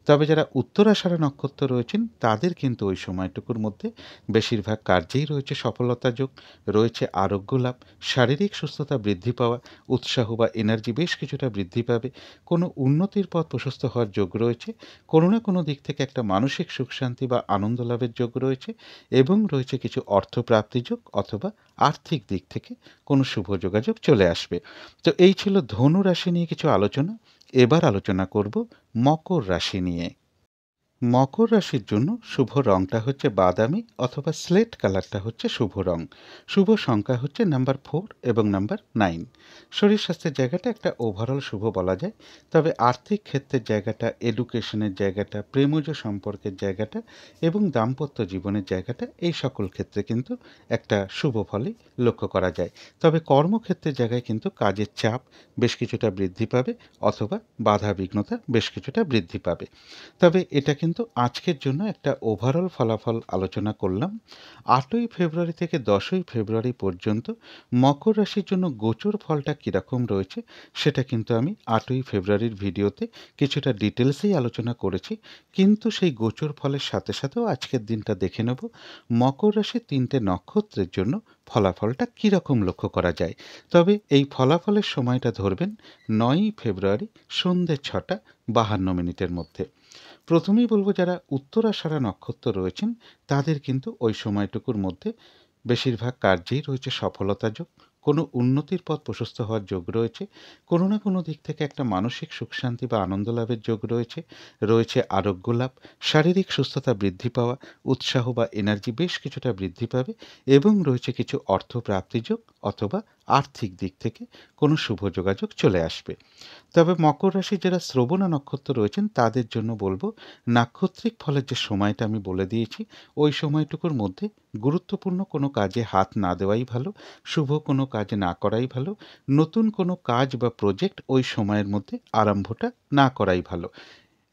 তবে যারা উত্তরাষাঢ়া নক্ষত্র রয়েছেন, তাদের কিন্তু ওই সময়টুকুর মধ্যে বেশিরভাগ কার্যেই রয়েছে সফলতা যোগ, রয়েছে আরোগ্য লাভ, শারীরিক সুস্থতা বৃদ্ধি পাওয়া, উৎসাহ বা এনার্জি বেশ কিছুটা বৃদ্ধি পাবে। কোনো উন্নতির পথ প্রশস্ত হওয়ার যোগ রয়েছে। কোনো না কোনো দিক থেকে একটা মানসিক সুখ শান্তি বা আনন্দ লাভের যোগ রয়েছে, এবং রয়েছে কিছু অর্থপ্রাপ্তি যোগ, অথবা আর্থিক দিক থেকে কোনো শুভ যোগাযোগ চলে আসবে। তো এই ছিল ধনু রাশি নিয়ে কিছু আলোচনা। এবার আলোচনা করব মকর রাশি নিয়ে। মকর রাশির জন্য শুভ রংটা হচ্ছে বাদামি অথবা স্লেট কালারটা হচ্ছে শুভ রং। শুভ সংখ্যা হচ্ছে নাম্বার 4 এবং নাম্বার 9। শরীর স্বাস্থ্যের জায়গাটা একটা ওভারঅল শুভ বলা যায়। তবে আর্থিক ক্ষেত্রের জায়গাটা, এডুকেশনের জায়গাটা, প্রেমজ সম্পর্কের জায়গাটা এবং দাম্পত্য জীবনের জায়গাটা, এই সকল ক্ষেত্রে কিন্তু একটা শুভ ফলই লক্ষ্য করা যায়। তবে কর্মক্ষেত্রের জায়গায় কিন্তু কাজের চাপ বেশ কিছুটা বৃদ্ধি পাবে অথবা বাধা বিঘ্নতা বেশ কিছুটা বৃদ্ধি পাবে। তবে এটা কিন্তু আজকের জন্য একটা ওভারঅল ফলাফল আলোচনা করলাম। 8ই ফেব্রুয়ারি থেকে 10ই ফেব্রুয়ারি পর্যন্ত মকর রাশির জন্য গোচর ফলটা কীরকম রয়েছে সেটা কিন্তু আমি 8ই ফেব্রুয়ারির ভিডিওতে কিছুটা ডিটেলসেই আলোচনা করেছি। কিন্তু সেই গোচর ফলের সাথে সাথেও আজকের দিনটা দেখে নেব মকর রাশির 3টে নক্ষত্রের জন্য ফলাফলটা কীরকম লক্ষ্য করা যায়। তবে এই ফলাফলের সময়টা ধরবেন 9ই ফেব্রুয়ারি সন্ধ্যে 6:52 মধ্যে। প্রথমেই বলব যারা উত্তরাষাঢ়া নক্ষত্র রয়েছেন তাদের কিন্তু ওই সময়টুকুর মধ্যে বেশিরভাগ কার্যেই রয়েছে সফলতা যোগ, কোনো উন্নতির পথ প্রশস্ত হওয়ার যোগ রয়েছে, কোনো না কোনো দিক থেকে একটা মানসিক সুখ শান্তি বা আনন্দ লাভের যোগ রয়েছে, রয়েছে আরোগ্য লাভ, শারীরিক সুস্থতা বৃদ্ধি পাওয়া, উৎসাহ বা এনার্জি বেশ কিছুটা বৃদ্ধি পাবে এবং রয়েছে কিছু অর্থ প্রাপ্তি যোগ অথবা আর্থিক দিক থেকে কোনো শুভ যোগাযোগ চলে আসবে। তবে মকর রাশির যারা শ্রবণা নক্ষত্র রয়েছেন তাদের জন্য বলবো নাক্ষত্রিক ফলের যে সময়টা আমি বলে দিয়েছি ওই সময়টুকুর মধ্যে গুরুত্বপূর্ণ কোনো কাজে হাত না দেওয়াই ভালো, শুভ কোনো কাজ না করাই ভালো, নতুন কোনো কাজ বা প্রজেক্ট ওই সময়ের মধ্যে আরম্ভটা না করাই ভালো।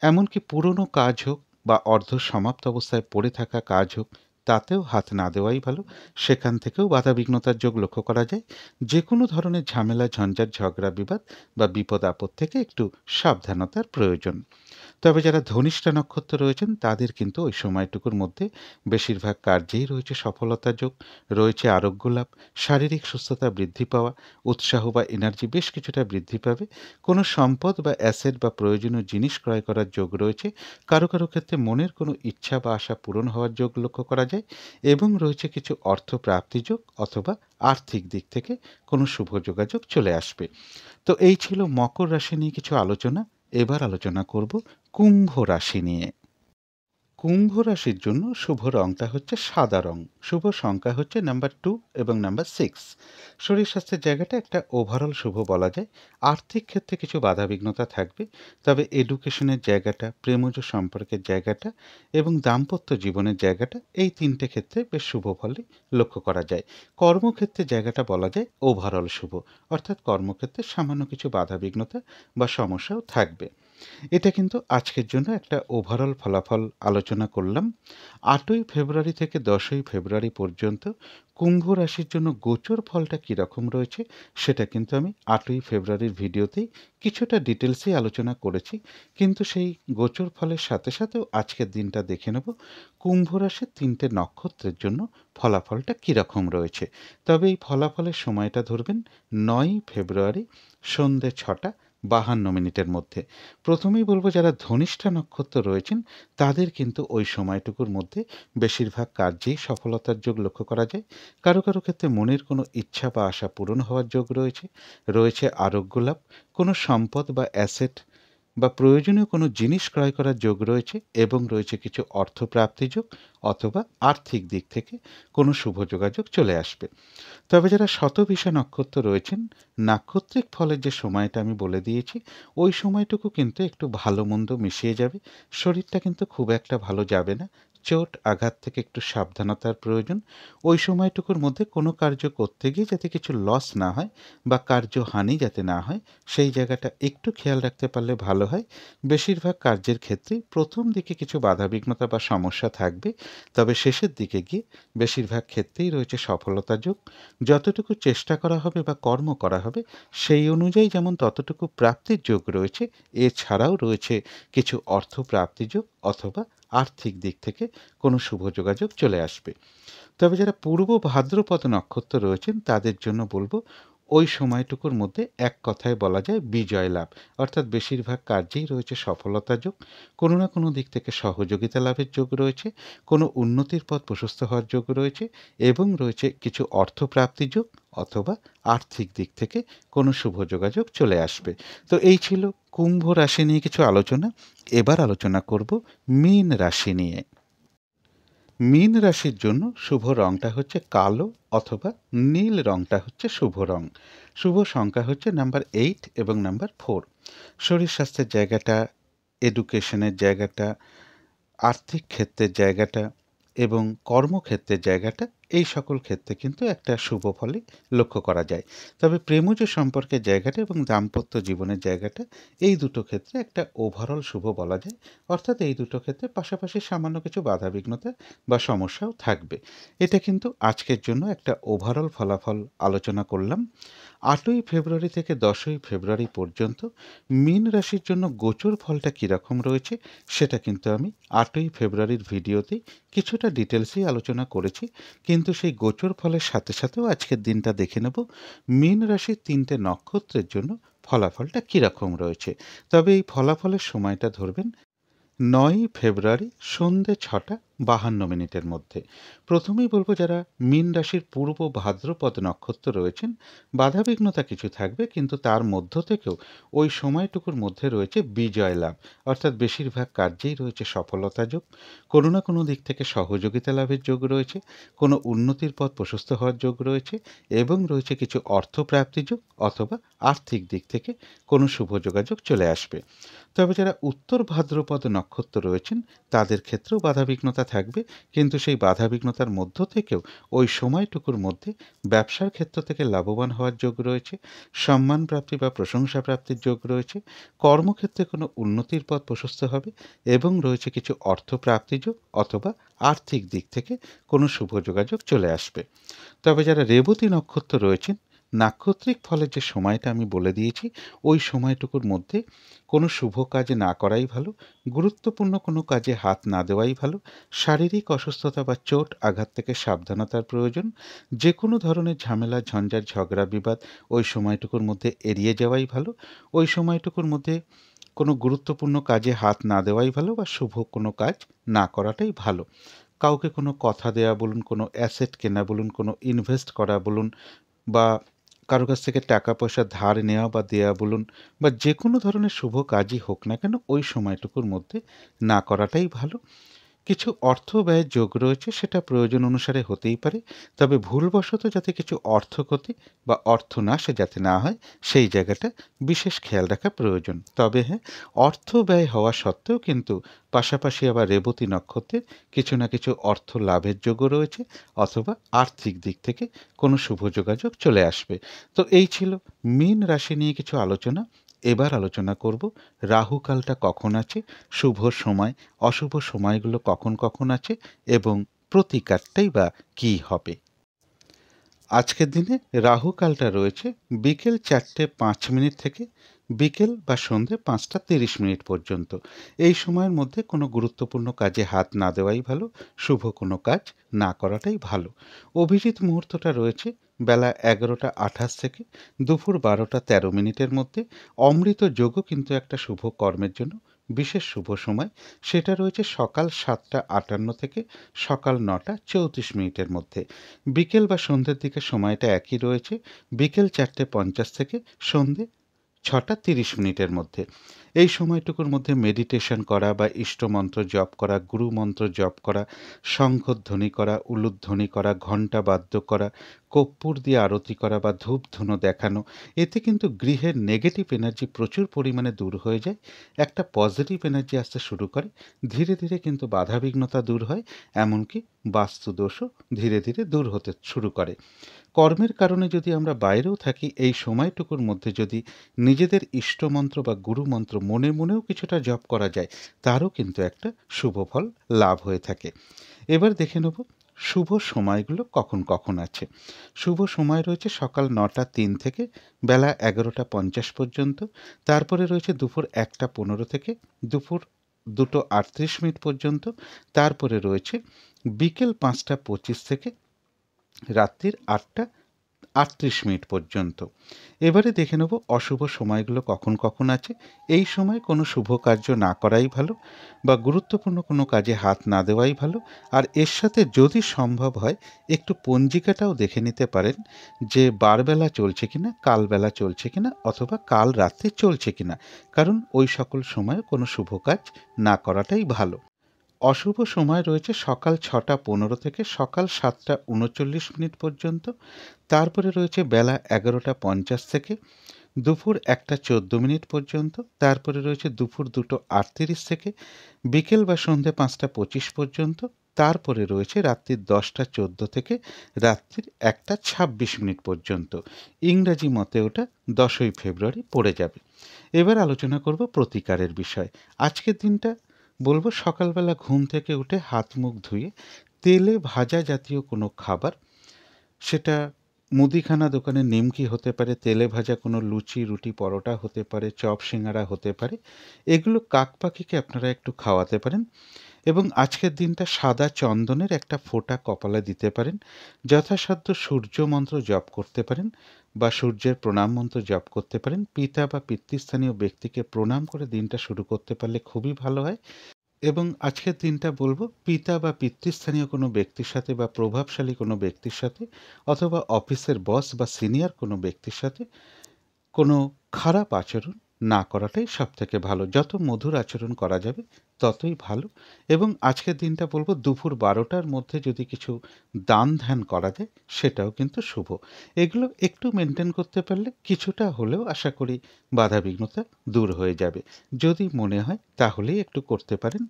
এমনকি পুরনো কাজ হোক বা অর্ধ সমাপ্ত অবস্থায় পড়ে থাকা কাজ হোক তাতেও হাত না দেওয়াই ভালো। সেখান থেকেও বাধাবিঘ্নতার যোগ লক্ষ্য করা যায়। যে কোনো ধরনের ঝামেলা, ঝঞ্ঝাট, ঝগড়া, বিবাদ বা বিপদ আপদ থেকে একটু সাবধানতার প্রয়োজন। তবে যারা ধনিষ্ঠা নক্ষত্র রয়েছেন তাদের কিন্তু ওই সময়টুকুর মধ্যে বেশিরভাগ কার্যেই রয়েছে সফলতা যোগ, রয়েছে আরোগ্য লাভ, শারীরিক সুস্থতা বৃদ্ধি পাওয়া, উৎসাহ বা এনার্জি বেশ কিছুটা বৃদ্ধি পাবে, কোনো সম্পদ বা অ্যাসেট বা প্রয়োজনীয় জিনিস ক্রয় করার যোগ রয়েছে, কারো কারো ক্ষেত্রে মনের কোনো ইচ্ছা বা আশা পূরণ হওয়ার যোগ লক্ষ্য করা যায় এবং রয়েছে কিছু অর্থ প্রাপ্তি যোগ অথবা আর্থিক দিক থেকে কোনো শুভ যোগাযোগ চলে আসবে। তো এই ছিল মকর রাশি নিয়ে কিছু আলোচনা। এবার আলোচনা করব কুম্ভ রাশি নিয়ে। কুম্ভ রাশির জন্য শুভ রংটা হচ্ছে সাদা রং। শুভ সংখ্যা হচ্ছে নাম্বার 2 এবং নাম্বার 6। শরীর স্বাস্থ্যের জায়গাটা একটা ওভারঅল শুভ বলা যায়। আর্থিক ক্ষেত্রে কিছু বাধাবিঘ্নতা থাকবে, তবে এডুকেশনের জায়গাটা, প্রেমজ সম্পর্কের জায়গাটা এবং দাম্পত্য জীবনের জায়গাটা, এই 3টে ক্ষেত্রে বেশ শুভ ফলই লক্ষ্য করা যায়। কর্মক্ষেত্রের জায়গাটা বলা যায় ওভারঅল শুভ, অর্থাৎ কর্মক্ষেত্রে সামান্য কিছু বাধাবিঘ্নতা বা সমস্যাও থাকবে। এটা কিন্তু আজকের জন্য একটা ওভারঅল ফলাফল আলোচনা করলাম। 8ই ফেব্রুয়ারি থেকে 10ই ফেব্রুয়ারি পর্যন্ত কুম্ভ রাশির জন্য গোচর ফলটা কীরকম রয়েছে সেটা কিন্তু আমি 8ই ফেব্রুয়ারির ভিডিওতেই কিছুটা ডিটেলসেই আলোচনা করেছি। কিন্তু সেই গোচর ফলের সাথে সাথেও আজকের দিনটা দেখে নেব কুম্ভ রাশির 3টে নক্ষত্রের জন্য ফলাফলটা কীরকম রয়েছে। তবে এই ফলাফলের সময়টা ধরবেন 9ই ফেব্রুয়ারি সন্ধ্যে 6:52 মধ্যে। প্রথমেই বলব যারা ধনিষ্ঠা নক্ষত্র রয়েছেন তাদের কিন্তু ওই সময়টুকুর মধ্যে বেশিরভাগ কার্যেই সফলতার যোগ লক্ষ্য করা যায়। কারো কারো ক্ষেত্রে মনের কোনো ইচ্ছা বা আশা পূরণ হওয়ার যোগ রয়েছে, রয়েছে আরোগ্য লাভ, কোনো সম্পদ বা অ্যাসেট বা প্রয়োজনীয় কোনো জিনিস ক্রয় করার যোগ রয়েছে এবং রয়েছে কিছু অর্থ প্রাপ্তি যোগ অথবা আর্থিক দিক থেকে কোনো শুভ যোগাযোগ চলে আসবে। তবে যারা শতভিষা নক্ষত্র রয়েছেন নাক্ষত্রিক ফলের যে সময়টা আমি বলে দিয়েছি ওই সময়টুকু কিন্তু একটু ভালো মন্দ মিশিয়ে যাবে। শরীরটা কিন্তু খুব একটা ভালো যাবে না, চোট আঘাত থেকে একটু সাবধানতার প্রয়োজন। ওই সময়টুকুর মধ্যে কোনো কার্য করতে গিয়ে যাতে কিছু লস না হয় বা কার্যহানি যাতে না হয় সেই জায়গাটা একটু খেয়াল রাখতে পারলে ভালো হয়। বেশিরভাগ কার্যের ক্ষেত্রেই প্রথম দিকে কিছু বাধাবিঘ্নতা বা সমস্যা থাকবে, তবে শেষের দিকে গিয়ে বেশিরভাগ ক্ষেত্রেই রয়েছে সফলতা যোগ। যতটুকু চেষ্টা করা হবে বা কর্ম করা হবে সেই অনুযায়ী যেমন ততটুকু প্রাপ্তির যোগ রয়েছে, এছাড়াও রয়েছে কিছু অর্থ প্রাপ্তির যোগ অথবা আর্থিক দিক থেকে কোনো শুভ যোগাযোগ চলে আসবে। তবে যারা পূর্ব ভাদ্রপদ নক্ষত্র রয়েছেন তাদের জন্য বলবো ওই সময়টুকুর মধ্যে এক কথায় বলা যায় বিজয় লাভ, অর্থাৎ বেশিরভাগ কার্যেই রয়েছে সফলতা যোগ, কোনো না কোনো দিক থেকে সহযোগিতা লাভের যোগ রয়েছে, কোনো উন্নতির পথ প্রশস্ত হওয়ার যোগ রয়েছে এবং রয়েছে কিছু অর্থ প্রাপ্তি যোগ অথবা আর্থিক দিক থেকে কোনো শুভ যোগাযোগ চলে আসবে। তো এই ছিল কুম্ভ রাশি নিয়ে কিছু আলোচনা। এবার আলোচনা করব মীন রাশি নিয়ে। মীন রাশির জন্য শুভ রংটা হচ্ছে কালো অথবা নীল রংটা হচ্ছে শুভ রং। শুভ সংখ্যা হচ্ছে নাম্বার 8 এবং নাম্বার 4। শরীর স্বাস্থ্যের জায়গাটা, এডুকেশনের জায়গাটা, আর্থিক ক্ষেত্রের জায়গাটা এবং কর্মক্ষেত্রের জায়গাটা, এই সকল ক্ষেত্রে কিন্তু একটা শুভ ফলই লক্ষ্য করা যায়। তবে প্রেমজ সম্পর্কের জায়গাটা এবং দাম্পত্য জীবনের জায়গাটা, এই দুটো ক্ষেত্রে একটা ওভারঅল শুভ বলা যায়। অর্থাৎ এই দুটো ক্ষেত্রে পাশাপাশি সামান্য কিছু বাধাবিঘ্নতা বা সমস্যাও থাকবে। এটা কিন্তু আজকের জন্য একটা ওভারঅল ফলাফল আলোচনা করলাম। 8ই ফেব্রুয়ারি থেকে 10ই ফেব্রুয়ারি পর্যন্ত মীন রাশির জন্য গোচর ফলটা কীরকম রয়েছে সেটা কিন্তু আমি 8ই ফেব্রুয়ারির ভিডিওতেই কিছুটা ডিটেলসেই আলোচনা করেছি। কিন্তু সেই গোচর ফলের সাথে সাথেও আজকের দিনটা দেখে নেব মীন রাশির 3টে নক্ষত্রের জন্য ফলাফলটা কীরকম রয়েছে। তবে এই ফলাফলের সময়টা ধরবেন 9ই ফেব্রুয়ারি সন্ধ্যে 6:52 মধ্যে। প্রথমেই বলব যারা মীন রাশির পূর্ব ভাদ্রপদ নক্ষত্র রয়েছেন, বাধাবিঘ্নতা কিছু থাকবে, কিন্তু তার মধ্য থেকেও ওই সময়টুকুর মধ্যে রয়েছে বিজয় লাভ। অর্থাৎ বেশিরভাগ কার্যেই রয়েছে সফলতা যোগ, কোনো না কোনো দিক থেকে সহযোগিতা লাভের যোগ রয়েছে, কোনো উন্নতির পথ প্রশস্ত হওয়ার যোগ রয়েছে এবং রয়েছে কিছু অর্থপ্রাপ্তি যোগ অথবা আর্থিক দিক থেকে কোনো শুভ যোগাযোগ চলে আসবে। তবে যারা উত্তর ভাদ্রপদ নক্ষত্র রয়েছেন তাদের ক্ষেত্রেও বাধাবিঘ্নতা থাকবে, কিন্তু সেই বাধাবিঘ্নতার মধ্য থেকেও ওই সময়টুকুর মধ্যে ব্যবসার ক্ষেত্র থেকে লাভবান হওয়ার যোগ রয়েছে, সম্মান প্রাপ্তি বা প্রশংসা প্রাপ্তির যোগ রয়েছে, কর্মক্ষেত্রে কোনো উন্নতির পথ প্রশস্ত হবে এবং রয়েছে কিছু অর্থপ্রাপ্তি যোগ অথবা আর্থিক দিক থেকে কোনো শুভ যোগাযোগ চলে আসবে। তবে যারা রেবতী নক্ষত্র রয়েছেন, নাক্ষত্রিক ফলের যে সময়টা আমি বলে দিয়েছি, ওই সময়টুকুর মধ্যে কোনো শুভ কাজ না করাই ভালো, গুরুত্বপূর্ণ কোনো কাজে হাত না দেওয়াই ভালো, শারীরিক অসুস্থতা বা চোট আঘাত থেকে সাবধানতার প্রয়োজন, যে কোনো ধরনের ঝামেলা ঝঞ্ঝাট ঝগড়া বিবাদ ওই সময়টুকুর মধ্যে এড়িয়ে যাওয়াই ভালো, ওই সময়টুকুর মধ্যে কোনো গুরুত্বপূর্ণ কাজে হাত না দেওয়াই ভালো বা শুভ কোনো কাজ না করাটাই ভালো। কাউকে কোনো কথা দেয়া বলুন, কোনো অ্যাসেট কেনা বলুন, কোনো ইনভেস্ট করা বলুন বা কারো কাছ থেকে টাকা পয়সা ধার নেওয়া বা দেয়া বলুন বা যে কোনো ধরনের শুভ কাজই হোক না কেন ওই সময়টুকুর মধ্যে না করাটাই ভালো। কিছু অর্থ ব্যয়ের যোগ রয়েছে, সেটা প্রয়োজন অনুসারে হতেই পারে, তবে ভুলবশত যাতে কিছু অর্থ ক্ষতি বা অর্থনাশে যাতে না হয় সেই জায়গাটা বিশেষ খেয়াল রাখা প্রয়োজন। তবে হ্যাঁ, অর্থ ব্যয় হওয়া সত্ত্বেও কিন্তু পাশাপাশি আবার রেবতী নক্ষত্রের কিছু না কিছু অর্থ লাভের যোগও রয়েছে অথবা আর্থিক দিক থেকে কোনো শুভ যোগাযোগ চলে আসবে। তো এই ছিল মীন রাশি নিয়ে কিছু আলোচনা। এবার আলোচনা করব রাহুকালটা কখন আছে, শুভ সময় অশুভ সময়গুলো কখন কখন আছে এবং প্রতিকারটাই বা কী হবে। আজকের দিনে রাহুকালটা রয়েছে বিকেল 4:05 থেকে বিকেল বা সন্ধে 5:30 পর্যন্ত। এই সময়ের মধ্যে কোনো গুরুত্বপূর্ণ কাজে হাত না দেওয়াই ভালো, শুভ কোনো কাজ না করাটাই ভালো। অভিজিৎ মুহূর্তটা রয়েছে বেলা 11:28 থেকে দুপুর 12:13 মধ্যে। অমৃত যোগও কিন্তু একটা শুভ কর্মের জন্য বিশেষ শুভ সময়, সেটা রয়েছে সকাল 7:58 থেকে সকাল 9:34 মধ্যে। বিকেল বা সন্ধ্যের দিকে সময়টা একই রয়েছে, বিকেল 4:50 থেকে সন্ধে 6:30 মধ্যে। এই সময়টুকুর মধ্যে মেডিটেশন করা বা ইষ্টমন্ত্র জপ করা, গুরু মন্ত্র জপ করা, শঙ্খধ্বনি করা, উলুধ্বনি করা, ঘণ্টা বাদ্য করা, কর্পূর দিয়ে আরতি করা বা ধূপ ধুনো দেখানো, এতে কিন্তু গৃহের নেগেটিভ এনার্জি প্রচুর পরিমাণে দূর হয়ে যায়, একটা পজিটিভ এনার্জি আসতে শুরু করে, ধীরে ধীরে কিন্তু বাধাবিঘ্নতা দূর হয়, এমনকি বাস্তুদোষও ধীরে ধীরে দূর হতে শুরু করে। কর্মের কারণে যদি আমরা বাইরেও থাকি, এই সময়টুকুর মধ্যে যদি নিজেদের ইষ্টমন্ত্র বা গুরুমন্ত্র মনে মনেও কিছুটা জপ করা যায়, তারও কিন্তু একটা শুভ ফল লাভ হয়ে থাকে। এবার দেখে নেব শুভ সময়গুলো কখন কখন আছে। শুভ সময় রয়েছে সকাল 9:03 থেকে বেলা 11:50 পর্যন্ত, তারপরে রয়েছে দুপুর 1:15 থেকে দুপুর 2:38 পর্যন্ত, তারপরে রয়েছে বিকেল 5:25 থেকে রাত্রির 38 পর্যন্ত। এবারে দেখে নেব অশুভ সময়গুলো কখন কখন আছে। এই সময় কোনো শুভ কার্য না করাই ভালো বা গুরুত্বপূর্ণ কোনো কাজে হাত না দেওয়াই ভালো। আর এর সাথে যদি সম্ভব হয় একটু পঞ্জিকাটাও দেখে নিতে পারেন যে বারবেলা চলছে কিনা, কালবেলা চলছে কিনা, অথবা কাল রাত্রে চলছে কিনা, কারণ ওই সকল সময়ে কোনো শুভ কাজ না করাটাই ভালো। অশুভ সময় রয়েছে সকাল 6:15 থেকে সকাল 7:39 পর্যন্ত। তারপরে রয়েছে বেলা 11:50 থেকে দুপুর 1:14 পর্যন্ত। তারপরে রয়েছে দুপুর 2:38 থেকে বিকেল বা সন্ধ্যে 5:25 পর্যন্ত। তারপরে রয়েছে রাত্রির 10:14 থেকে রাত্রির 1:26 পর্যন্ত। ইংরাজি মতে ওটা 10ই ফেব্রুয়ারি পড়ে যাবে। এবার আলোচনা করব প্রতিকারের বিষয়। আজকের দিনটা বলবো সকালবেলা ঘুম থেকে উঠে হাত মুখ ধুয়ে তেলে ভাজা জাতীয় কোনো খাবার, সেটা মুদিখানা দোকানের নিমকি হতে পারে, তেলে ভাজা কোনো লুচি, রুটি, পরোটা হতে পারে, চপ সিঙ্গারা হতে পারে, এগুলো কাকপাখিকে আপনারা একটু খাওয়াতে পারেন। এবং আজকের দিনটা সাদা চন্দনের একটা ফোঁটা কপালে দিতে পারেন। যথাসাধ্য সূর্য মন্ত্র জপ করতে পারেন বা সূর্যের প্রণাম মন্ত্র জপ করতে পারেন। পিতা বা পিতৃস্থানীয় ব্যক্তিকে প্রণাম করে দিনটা শুরু করতে পারলে খুবই ভালো হয়। এবং আজকের দিনটা বলবো পিতা বা পিতৃস্থানীয় কোনো ব্যক্তির সাথে বা প্রভাবশালী কোনো ব্যক্তির সাথে অথবা অফিসের বস বা সিনিয়র কোনো ব্যক্তির সাথে কোনো খারাপ আচরণ না করাটাই সবথেকে ভালো। যত মধুর আচরণ করা যাবে ততই ভালো। এবং আজকের দিনটা বলবো দুপুর 12টার মধ্যে যদি কিছু দান ধ্যান করা যায় সেটাও কিন্তু শুভ। এগুলো একটু মেনটেন করতে পারলে কিছুটা হলেও আশা করি বাধাবিঘ্নতা দূর হয়ে যাবে। যদি মনে হয় তাহলেই একটু করতে পারেন।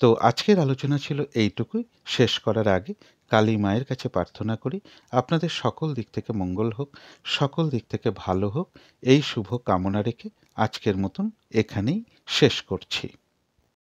তো আজকের আলোচনা ছিল এইটুকুই। শেষ করার আগে কালী মায়ের কাছে প্রার্থনা করি আপনাদের সকল দিক থেকে মঙ্গল হোক, সকল দিক থেকে ভালো হোক, এই শুভ কামনা রেখে আজকের মতন এখানেই শেষ করছি।